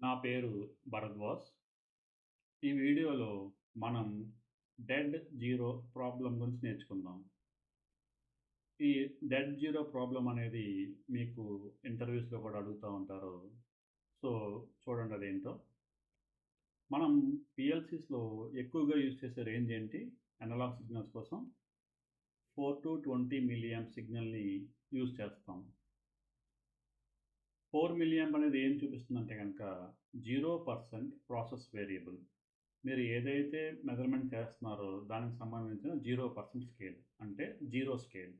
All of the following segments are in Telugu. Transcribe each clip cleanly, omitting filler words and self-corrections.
నా పేరు భరద్వాజ్. ఈ వీడియోలో మనం డెడ్ జీరో ప్రాబ్లం గురించి నేర్చుకుందాం. ఈ డెడ్ జీరో ప్రాబ్లం అనేది మీకు ఇంటర్వ్యూస్‌లో కూడా అడుగుతా ఉంటారు. సో, చూడండి అదేంటో. మనం పీఎల్‌సీస్‌లో ఎక్కువగా యూజ్ చేసే రేంజ్ ఏంటి? అనలాగ్ సిగ్నల్స్ కోసం 4-20 మిల్లీ యాంప్ సిగ్నల్‌ని యూజ్ చేస్తాం. 4 మిల్లీ యాంప్ అనేది ఏం చూపిస్తుందంటే గనక 0% ప్రాసెస్ వేరియబుల్. మీరు ఏదైతే మెజర్మెంట్ చేస్తున్నారో దానికి సంబంధించిన 0% స్కేల్ అంటే జీరో స్కేల్.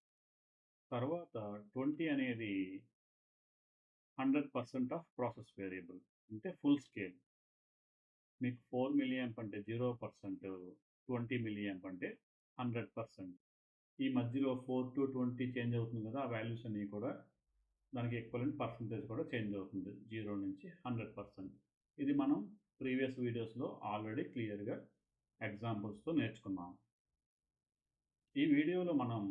తర్వాత 20 అనేది 100% ఆఫ్ ప్రాసెస్ వేరియబుల్ అంటే ఫుల్ స్కేల్. మీకు 4 మిల్లీ యాంప్ అంటే 0%, 20 మిల్లీ యాంప్ అంటే 100%. ఈ మధ్యలో 4-20 చేంజ్ అవుతుంది కదా! ఆ వాల్యూస్ అన్నీ కూడా దానికి ఈక్వలెంట్ పర్సెంటేజ్ కూడా చేంజ్ అవుతుంది. 0 నుంచి 100%. ఇది మనం ప్రీవియస్ వీడియోస్‌లో ఆల్రెడీ క్లియర్‌గా ఎగ్జాంపుల్స్‌తో నేర్చుకున్నాం. ఈ వీడియోలో మనం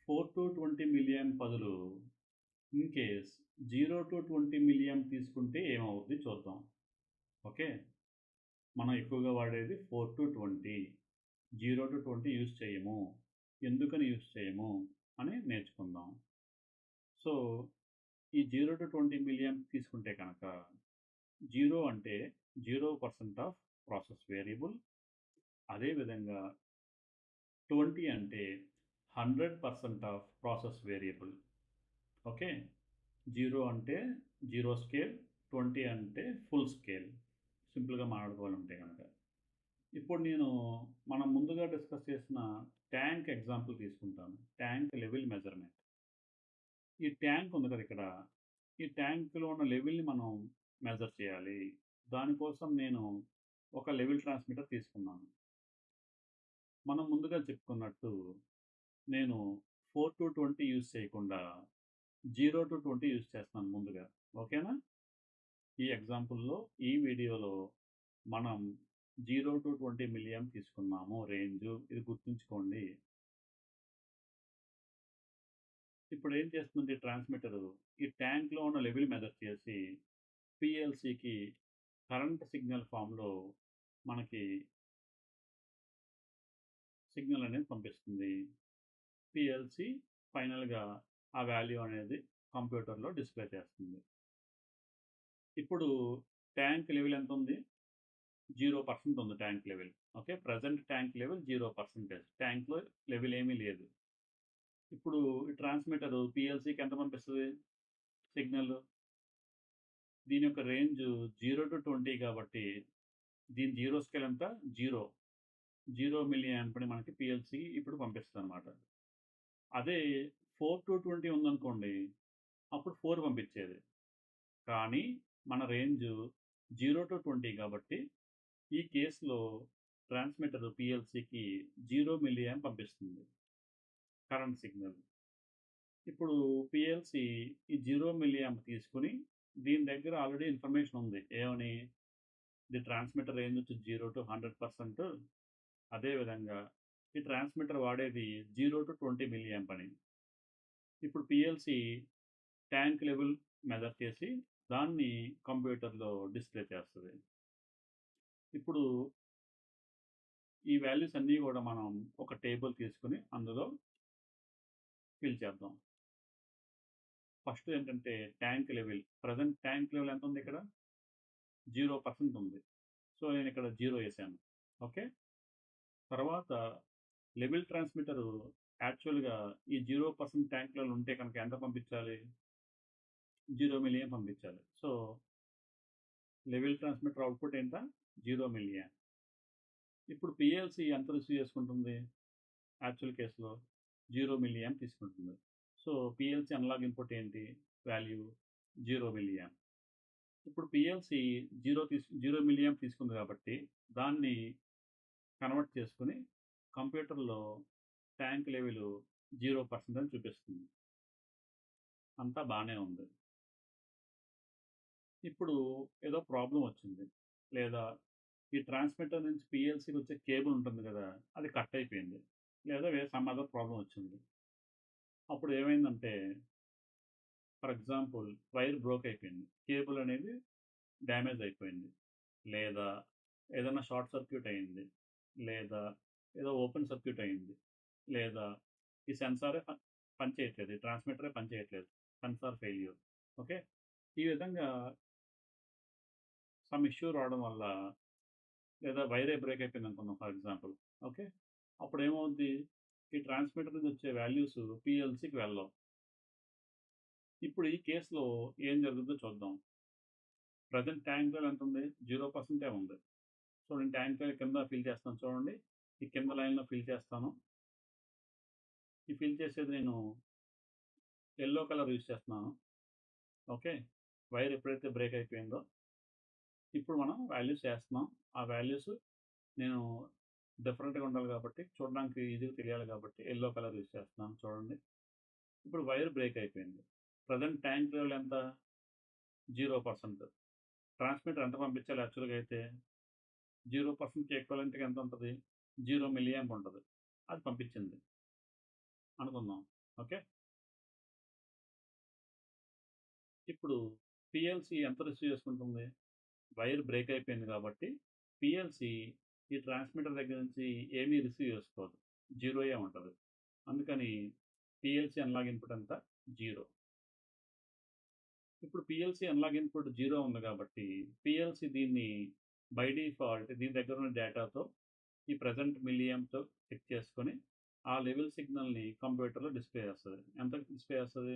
4-20 మిలియన్ బదులు ఇన్ కేస్ 0-20 మిలియన్ తీసుకుంటే ఏమవుద్ది చూద్దాం. ఓకే. మనం ఎక్కువగా వాడేది 4-20. 0-20 యూజ్ చేయము. ఎందుకని యూజ్ చేయము అని నేర్చుకుందాం. సో, ఈ 0-20 మిలియన్ తీసుకుంటే కనుక 0 అంటే 0% ఆఫ్ ప్రాసెస్ వేరియబుల్. అదేవిధంగా 20 అంటే 100% ఆఫ్ ప్రాసెస్ వేరియబుల్. ఓకే. 0 అంటే జీరో స్కేల్, 20 అంటే ఫుల్ స్కేల్. సింపుల్‌గా మాట్లాడుకోవాలంటే గనక. ఇప్పుడు మనం ముందుగా డిస్కస్ చేసిన ట్యాంక్ ఎగ్జాంపుల్ తీసుకుంటాను. Tank level measurement. ఈ ట్యాంక్ ఉంది కదా ఇక్కడ. ఈ ట్యాంక్‌లో ఉన్న లెవెల్‌ని మనం మెజర్ చేయాలి. దానికోసం నేను ఒక లెవెల్ ట్రాన్స్మిటర్ తీసుకున్నాను. మనం ముందుగా చెప్పుకున్నట్టు నేను 4-20 యూజ్ చేయకుండా 0-20 యూజ్ చేస్తాను ముందుగా. ఓకేనా? ఈ ఎగ్జాంపుల్‌లో ఈ వీడియోలో మనం 0-20 మిలియం తీసుకున్నాము రేంజు. ఇది గుర్తుంచుకోండి. ఇప్పుడు ఏం చేస్తుంది ట్రాన్స్మిటరు ఈ ట్యాంక్‌లో ఉన్న లెవెల్ మెజర్ చేసి పీఎల్‌సీకి కరెంట్ సిగ్నల్ ఫామ్‌లో మనకి సిగ్నల్ అనేది పంపిస్తుంది. పీఎల్‌సీ ఫైనల్‌గా ఆ వాల్యూ అనేది కంప్యూటర్‌లో డిస్‌ప్లే చేస్తుంది. ఇప్పుడు ట్యాంక్ లెవెల్ ఎంతుంది? 0% ఉంది tank level. Okay. Present tank level 0%. ట్యాంక్‌లో లెవెల్ ఏమీ లేదు. ఇప్పుడు ఈ ట్రాన్స్మిటర్ పీఎల్‌సీకి ఎంత పంపిస్తది సిగ్నల్? దీని యొక్క రేంజ్ 0-20 కాబట్టి దీని జీరో స్కేల్ ఎంత? 0. 0 మిల్లీ యాంప్‌ని మనకి పీఎల్‌సీ ఇప్పుడు పంపిస్తదనమాట. అదే 4-20 ఉందనుకోండి, అప్పుడు 4 పంపించేది. కానీ మన రేంజ్ 0-20 కాబట్టి ఈ కేస్‌లో ట్రాన్స్మిటర్ పీఎల్‌సీకి 0 మిల్లీ యాంప్ పంపిస్తుంది కరెంట్ సిగ్నల్. ఇప్పుడు పీఎల్‌సీ ఈ 0 మిల్లీ యాంప్ తీసుకొని దీని దగ్గర ఆల్రెడీ ఇన్ఫర్మేషన్ ఉంది. ఏమని? ది ట్రాన్స్మిటర్ రేంజ్ వచ్చి 0-100%. అదేవిధంగా ఈ ట్రాన్స్మిటర్ వాడేది 0-20 మిల్లీ యాంప్ అని. ఇప్పుడు పీఎల్‌సీ ట్యాంక్ లెవెల్ మెజర్ చేసి దాన్ని కంప్యూటర్‌లో డిస్‌ప్లే చేస్తది. ఇప్పుడు ఈ వాల్యూస్ అన్నీ గూడా మనం ఒక టేబుల్ తీసుకొని అందులో ఫిల్ చేద్దాం. ఫస్ట్ ఏంటంటే tank level. Present tank level ఎంతుంది ఇక్కడ? 0% ఉంది. సో, నేనిక్కడ 0 ఏసాను. ఓకే. తర్వాత లెవెల్ ట్రాన్స్మిటరు యాక్చువల్‌గా ఈ 0% ట్యాంక్ లెవెల్ ఉంటే కనుక ఎంత పంపించాలి? 0 మిలియన్ పంపించాలి. సో, లెవెల్ ట్రాన్స్మిటర్ అవుట్‌పుట్ ఎంత? 0 మిలియన్. ఇప్పుడు పీఎల్‌సీ ఎంత రిసీవ్ చేసుకుంటుంది? యాక్చువల్ కేస్‌లో 0 మిలియన్ తీసుకుంటుంది. సో, పీఎల్‌సీ అనలాగ్ ఇన్పుట్ ఏంటి? Value 0 million. ఇప్పుడు పీఎల్‌సీ 0 మిలియన్ తీసుకుంది కాబట్టి దాన్ని కన్వర్ట్ చేసుకొని కంప్యూటర్‌లో ట్యాంక్ లెవెల్ 0% అని చూపిస్తుంది. అంతా బానే ఉంది. ఇప్పుడు ఏదో ప్రాబ్లమ్ వచ్చింది. లేదా ఈ ట్రాన్స్మిటర్ నుంచి పీఎల్‌సీకి వచ్చే కేబుల్ ఉంటుంది గదా! అది కట్ అయిపోయింది. లేదా సమ్ అదర్ ప్రాబ్లమ్ వచ్చింది. అప్పుడు ఏమైందంటే ఫర్ ఎగ్జాంపుల్ వైర్ బ్రోక్ అయిపోయింది. కేబుల్ అనేది డ్యామేజ్ అయిపోయింది, లేదా ఏదైనా షార్ట్ సర్క్యూట్ అయింది, లేదా ఏదో ఓపెన్ సర్క్యూట్ అయింది, లేదా ఈ సెన్సారే పనిచేయట్లేదు, ఈ ట్రాన్స్మిటరే పనిచేయట్లేదు, సెన్సార్ ఫెయిల్యూర్. ఓకే, ఈ విధంగా సమ్ ఇష్యూ రావడం వల్ల, లేదా వైరే బ్రేక్ అయిపోయింది అనుకుందాం ఫర్ ఎగ్జాంపుల్. ఓకే, అప్పుడు ఏమవుద్ది, ఈ ట్రాన్స్మిటర్ నుంచి వచ్చే వాల్యూస్ పిఎల్సికి వెళ్ళవు. ఇప్పుడు ఈ కేసులో ఏం జరుగుతుందో చూద్దాం. ప్రజెంట్ ట్యాంక్ లెవెల్ ఎంత ఉంది? 0% ఉంది. సో నేను ట్యాంక్ లెవెల్ కింద ఫిల్ చేస్తాను చూడండి. ఈ కింద లైన్లో ఫిల్ చేస్తాను. ఈ ఫిల్ చేసేది నేను ఎల్లో కలర్ యూజ్ చేస్తున్నాను. ఓకే, వైర్ ఎప్పుడైతే బ్రేక్ అయిపోయిందో ఇప్పుడు మనం వాల్యూస్ వేస్తున్నాం. ఆ వాల్యూస్ నేను డిఫరెంట్గా ఉండాలి కాబట్టి, చూడడానికి ఈజీగా తెలియాలి కాబట్టి ఎల్లో కలర్ యూజ్ చేస్తున్నాను చూడండి. ఇప్పుడు వైర్ బ్రేక్ అయిపోయింది. ప్రజెంట్ ట్యాంక్ లెవెల్ ఎంత? 0%. ట్రాన్స్మిటర్ ఎంత పంపించాలి యాక్చువల్గా అయితే? 0%కి ఈక్వలెంట్గా ఎంత ఉంటుంది? 0 మిలియాంప్ ఉంటుంది. అది పంపించింది అనుకుందాం. ఓకే, ఇప్పుడు పిఎల్సి ఎంత రిసీవ్ చేసుకుంటుంది? వైర్ బ్రేక్ అయిపోయింది కాబట్టి పిఎల్సి ఈ ట్రాన్స్మిటర్ దగ్గర నుంచి ఏమీ రిసీవ్ చేసుకోదు, జీరోయే ఉంటుంది. అందుకని పిఎల్సి అనలాగ్ ఇన్పుట్ ఎంత? 0. ఇప్పుడు పిఎల్సి అనలాగ్ ఇన్పుట్ 0 ఉంది కాబట్టి పిఎల్సి దీన్ని బై డిఫాల్ట్ దీని దగ్గర ఉన్న డేటాతో ఈ ప్రజెంట్ మిలియంతో చెక్ చేసుకొని ఆ లెవెల్ సిగ్నల్ని కంప్యూటర్లో డిస్ప్లే చేస్తుంది. ఎంత డిస్ప్లే చేస్తుంది?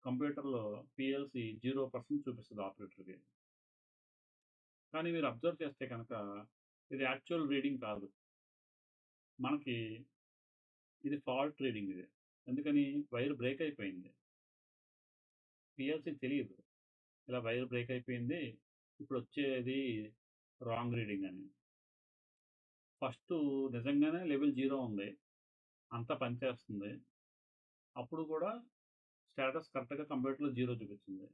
కంప్యూటర్లో పిఎల్సి 0% చూపిస్తుంది ఆపరేటర్కి. కానీ మీరు అబ్జర్వ్ చేస్తే కనుక ఇది యాక్చువల్ రీడింగ్ కాదు, మనకి ఇది ఫాల్ట్ రీడింగ్. ఇది ఎందుకని? వైర్ బ్రేక్ అయిపోయింది, పిఎల్సికి తెలియదు ఇలా వైర్ బ్రేక్ అయిపోయింది, ఇప్పుడు వచ్చేది రాంగ్ రీడింగ్ అని. ఫస్ట్ నిజంగానే లెవెల్ 0 ఉంది, అంతా పనిచేస్తుంది, అప్పుడు కూడా స్టేటస్ కరెక్ట్గా కంప్యూటర్లో 0 చూపించింది.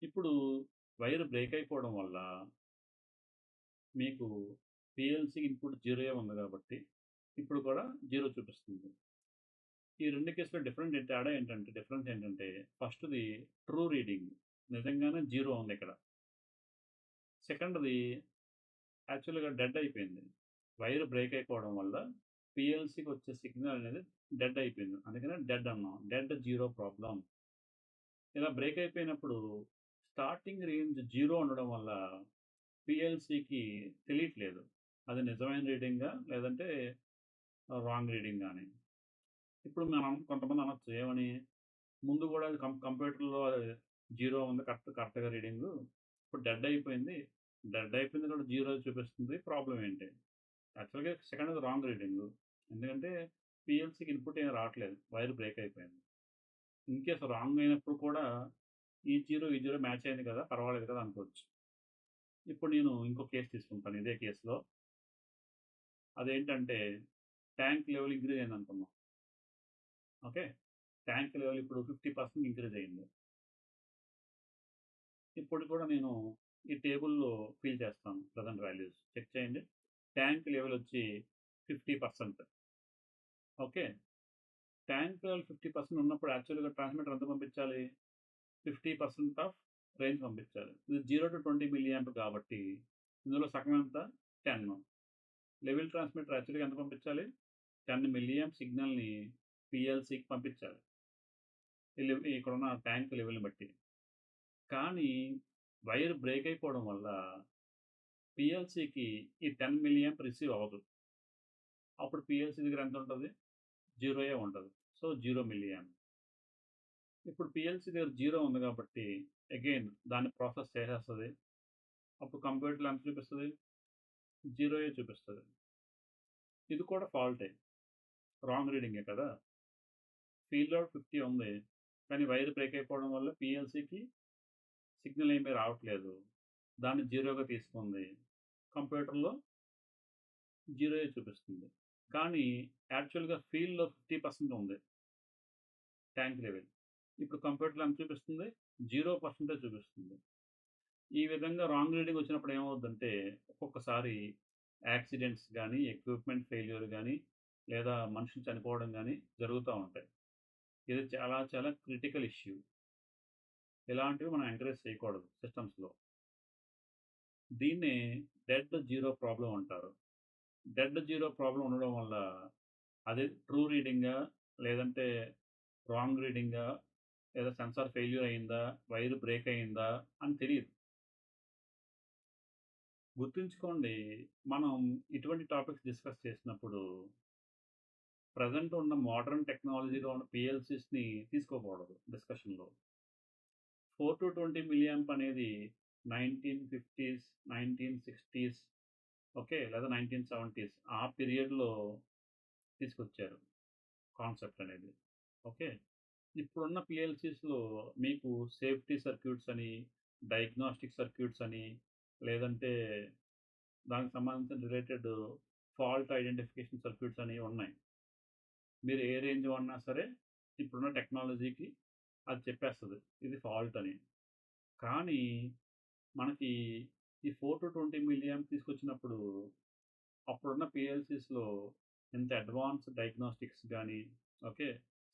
ఇప్పుడు వైర్ బ్రేక్ అయిపోవడం వల్ల మీకు పిఎల్సి ఇన్పుట్ 0 ఉంది కాబట్టి ఇప్పుడు కూడా 0 చూపిస్తుంది. ఈ రెండు కేసులో డిఫరెన్స్ ఏంటంటే ఫస్ట్ది ట్రూ రీడింగ్, నిజంగానే 0 ఉంది ఇక్కడ. సెకండ్ది యాక్చువల్గా డెడ్ అయిపోయింది, వైర్ బ్రేక్ అయిపోవడం వల్ల పిఎల్సికి వచ్చే సిగ్నల్ అనేది డెడ్ అయిపోయింది, అందుకనే డెడ్ అన్నాం. Dead 0 problem. ఇలా బ్రేక్ అయిపోయినప్పుడు స్టార్టింగ్ రేంజ్ 0 ఉండడం వల్ల పిఎల్సికి తెలియట్లేదు అది నిజమైన రీడింగా లేదంటే రాంగ్ రీడింగ్ అని. ఇప్పుడు మనం కొంతమంది అనొచ్చు ఏమని, ముందు కూడా కంప్యూటర్లో 0 ఉంది కరెక్ట్గా రీడింగు, ఇప్పుడు డెడ్ అయిపోయింది కూడా 0 చూపిస్తుంది, ప్రాబ్లం ఏంటి? యాక్చువల్గా సెకండ్ రాంగ్ రీడింగ్, ఎందుకంటే పిఎల్సికి ఇన్పుట్ ఏం రావట్లేదు, వైర్ బ్రేక్ అయిపోయింది. ఇన్ కేసు రాంగ్ అయినప్పుడు కూడా ఈ 0 మ్యాచ్ అయింది కదా, పర్వాలేదు కదా అనుకోవచ్చు. ఇప్పుడు నేను ఇంకో కేసు తీసుకుంటాను ఇదే కేసులో. అదేంటంటే ట్యాంక్ లెవెల్ ఇంక్రీజ్ అయింది అనుకున్నాం. ఓకే, ట్యాంక్ లెవెల్ ఇప్పుడు 50% ఇంక్రీజ్ అయింది. ఇప్పుడు కూడా నేను ఈ టేబుల్లో ఫిల్ చేస్తాను ప్రజెంట్ వాల్యూస్, చెక్ చేయండి. ట్యాంక్ లెవెల్ వచ్చి 50%. ఓకే, ట్యాంక్ లెవెల్ 50% ఉన్నప్పుడు యాక్చువల్గా ట్రాన్స్మిటర్ ఎంత పంపించాలి? 50% ఆఫ్ రేంజ్ పంపించాలి. ఇది 0 to 20 మిలియాంప్ కాబట్టి ఇందులో సగం ఎంత? 10. లెవెల్ ట్రాన్స్మిటర్ యాక్చువల్గా ఎంత పంపించాలి? 10 మిలియాంప్ సిగ్నల్ని పిఎల్సికి పంపించాలి ఇక్కడున్న ట్యాంక్ లెవెల్ని బట్టి. కానీ వైర్ బ్రేక్ అయిపోవడం వల్ల పిఎల్సికి ఈ 10 మిలియాంప్ రిసీవ్ అవ్వదు. అప్పుడు పిఎల్సి దగ్గర ఎంత ఉంటుంది? 0 ఉంటుంది. సో 0 మిలియాంప్. ఇప్పుడు పిఎల్సి దగ్గర 0 ఉంది కాబట్టి అగైన్ దాన్ని ప్రాసెస్ చేసేస్తుంది. అప్పుడు కంప్యూటర్లో ఎంత చూపిస్తుంది? 0 చూపిస్తుంది. ఇది కూడా ఫాల్టే, రాంగ్ రీడింగే కదా. ఫీల్డ్ అవుట్ 50 ఉంది, కానీ వైర్ బ్రేక్ అయిపోవడం వల్ల పిఎల్సికి సిగ్నల్ ఏమీ రావట్లేదు, దాన్ని 0గా తీసుకుంది, కంప్యూటర్లో 0 చూపిస్తుంది. కానీ యాక్చువల్గా ఫీల్డ్లో 50% ఉంది ట్యాంక్ లెవెల్, ఇప్పుడు కంప్యూటర్లో ఎంత చూపిస్తుంది? 0% చూపిస్తుంది. ఈ విధంగా రాంగ్ రీడింగ్ వచ్చినప్పుడు ఏమవుద్దంటే ఒక్కొక్కసారి యాక్సిడెంట్స్ కానీ, ఎక్విప్మెంట్ ఫెయిల్యూర్ కానీ, లేదా మనుషులు చనిపోవడం కానీ జరుగుతూ ఉంటాయి. ఇది చాలా చాలా క్రిటికల్ ఇష్యూ. ఇలాంటివి మనం ఎంకరేజ్ చేయకూడదు సిస్టమ్స్లో. దీన్నే డెడ్ జీరో ప్రాబ్లమ్ అంటారు. డెడ్ జీరో ప్రాబ్లమ్ ఉండడం వల్ల అది ట్రూ రీడింగా? లేదంటే రాంగ్ రీడింగా? లేదా సెన్సార్ ఫెయిల్యూర్ అయిందా? వైర్ బ్రేక్ అయిందా? అని తెలీదు. గుర్తుంచుకోండి, మనం ఇటువంటి టాపిక్స్ డిస్కస్ చేసినప్పుడు ప్రెజెంట్ ఉన్న మోడర్న్ టెక్నాలజీలో ఉన్న పీఎల్సీస్‌ని తీసుకోకూడదు డిస్కషన్‌లో. 4-20 మిల్లియాంప్ అనేది 1950స్, 1960స్, ఓకే. లేదా 1970స్ ఆ పీరియడ్‌లో తీసుకొచ్చారు కాన్సెప్ట్ అనేది. ఓకే. ఇప్పుడున్న పీఎల్సీస్‌లో మీకు సేఫ్టీ సర్క్యూట్స్ అని, డయాగ్నోస్టిక్ సర్క్యూట్స్ అని, లేదంటే దానికి సంబంధించిన రిలేటెడ్ ఫాల్ట్ ఐడెంటిఫికేషన్ సర్క్యూట్స్ అని ఉన్నాయి. మీరు ఏ రేంజ్ వాడినా సరే ఇప్పుడున్న టెక్నాలజీకి అది చెప్పేస్తది. ఇది ఫాల్ట్ అని. కానీ మనకి ఈ 4-20 మిలియాంప్ తీసుకొచ్చినప్పుడు అప్పుడున్న పీఎల్సీస్‌లో ఇంత అడ్వాన్స్డ్ డయాగ్నోస్టిక్స్ గానీ, ఓకే.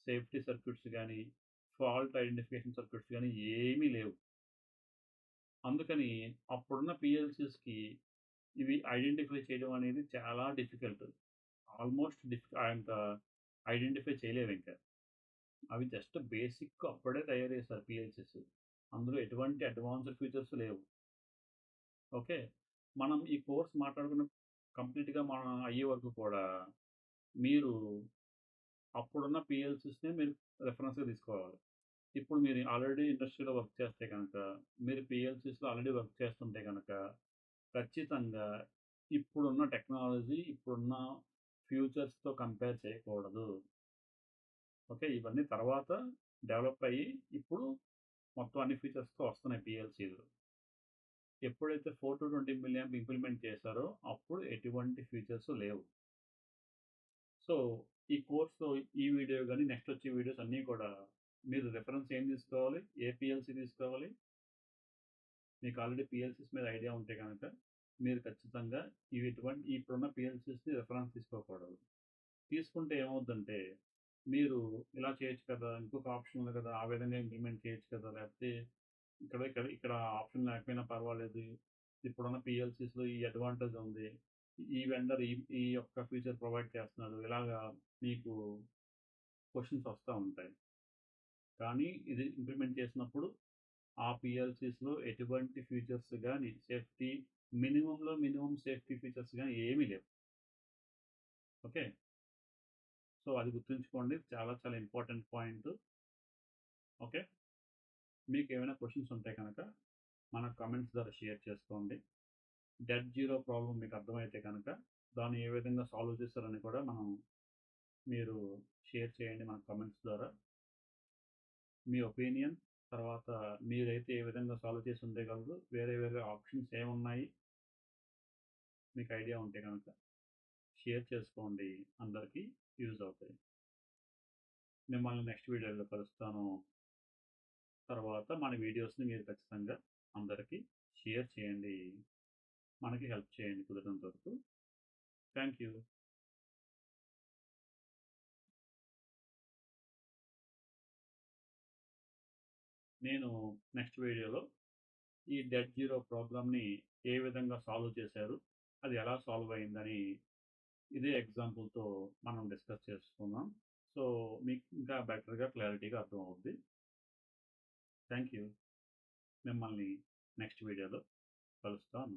సేఫ్టీ సర్క్యూట్స్ గానీ, ఫాల్ట్ ఐడెంటిఫికేషన్ సర్క్యూట్స్ గానీ ఏమీ లేవు. అందుకని అప్పుడున్న పీఎల్సీస్‌కి ఇవి ఐడెంటిఫై చేయడం అనేది చాలా డిఫికల్ట్. ఆల్‌మోస్ట్ ఇంకా ఐడెంటిఫై చేయలేవింక. అవి జస్ట్ బేసిక్ అప్పుడే తయారు చేశారు పీఎల్సీస్. అందులో ఎటువంటి అడ్వాన్స్డ్ ఫీచర్స్ లేవు. ఓకే. మనం ఈ కోర్స్ మాట్లాడుకున్న కంప్లీట్‌గా మనం అయ్యే వరకు కూడా మీరు అప్పుడున్న పీఎల్సీస్‌నే మీరు రిఫరెన్స్‌గా తీసుకోవాలి. ఇప్పుడు మీరు ఆల్రెడీ ఇండస్ట్రీలో వర్క్ చేస్తే గనక, మీరు పీఎల్సీస్‌లో ఆల్రెడీ వర్క్ చేస్తుంటే గనక, ఖచ్చితంగా ఇప్పుడున్న టెక్నాలజీ, ఇప్పుడున్న ఫ్యూచర్స్‌తో కంపేర్ చేయకూడదు. ఓకే. ఇవన్నీ తర్వాత డెవలప్ అయ్యి ఇప్పుడు మొత్తం అన్ని ఫీచర్స్‌తో వస్తున్నాయి పీఎల్సీలు. ఎప్పుడైతే 4-20 మిలియాంప్ ఇంప్లిమెంట్ చేశారో అప్పుడు ఎటువంటి ఫీచర్స్ లేవు. సో, ఈ కోర్స్‌లో ఈ వీడియో గాని, నెక్స్ట్ వచ్చే వీడియోస్ అన్నీ కూడా మీరు రిఫరెన్స్ ఏం తీసుకోవాలి? ఏ పీఎల్సీ తీసుకోవాలి? మీకు ఆల్రెడీ పీఎల్సీస్ మీద ఐడియా ఉంటే గనక మీరు ఖచ్చితంగా ఇప్పుడున్న పీఎల్సీస్‌ని రిఫరెన్స్ తీసుకోకూడదు. తీసుకుంటే ఏమవుద్దంటే మీరు ఇలా చేయొచ్చు కదా! ఇంకొక ఆప్షన్ ఉంది కదా! ఆ విధంగా ఇంప్లిమెంట్ చేయొచ్చు కదా! లేకపోతే ఇక్కడ ఆప్షన్ లేకపోయినా పర్వాలేదు. ఇప్పుడున్న పీఎల్సీస్‌లో ఈ అడ్వాంటేజ్ ఉంది. ఈ వెండర్ ఈ యొక్క ఫీచర్ ప్రొవైడ్ చేస్తున్నాడు. ఇలాగా మీకు క్వెషన్స్ వస్తా ఉంటాయి. కానీ ఇది ఇంప్లిమెంట్ చేసినప్పుడు ఆ పీఎల్సీస్‌లో ఎటువంటి ఫీచర్స్ గాని, మినిమమ్ సేఫ్టీ ఫీచర్స్ గాని ఏమీ లేవు. ఓకే. సో, అది గుర్తుంచుకోండి. చాలా చాలా ఇంపార్టెంట్ పాయింట్. ఓకే. మీకేమైనా క్వెషన్స్ ఉంటే గనక మన కామెంట్స్ ద్వారా షేర్ చేసుకోండి. డెడ్ జీరో ప్రాబ్లమ్ మీకు అర్థమైతే కనుక దాన్ని ఏ విధంగా సాల్వ్ చేశారని కూడా మీరు షేర్ చేయండి మన కామెంట్స్ ద్వారా. మీ ఒపీనియన్, తర్వాత మీరైతే ఏ విధంగా సాల్వ్ చేసి ఉండగలరు, వేరే వేరే ఆప్షన్స్ ఏమున్నాయి మీకు ఐడియా ఉంటే కనుక షేర్ చేసుకోండి. అందరికీ యూజ్ అవుతాయి. మిమ్మల్ని నెక్స్ట్ వీడియోలో కలుస్తాను. తర్వాత మన వీడియోస్‌ని మీరు ఖచ్చితంగా అందరికీ షేర్ చేయండి. మనకి హెల్ప్ చేయండి కుదిరినంత వరకు. Thank you. నేను నెక్స్ట్ వీడియోలో ఈ డెడ్ జీరో ప్రాబ్లమ్‌ని ఏ విధంగా సాల్వ్ చేశారు, అది ఎలా సాల్వ్ అయిందని ఇదే ఎగ్జాంపుల్‌తో మనం డిస్కస్ చేసుకుందాం. సో, మీకు ఇంకా బెటర్‌గా క్లారిటీగా అర్థమవుద్ది. Thank you. మిమ్మల్ని నెక్స్ట్ వీడియోలో కలుస్తాను.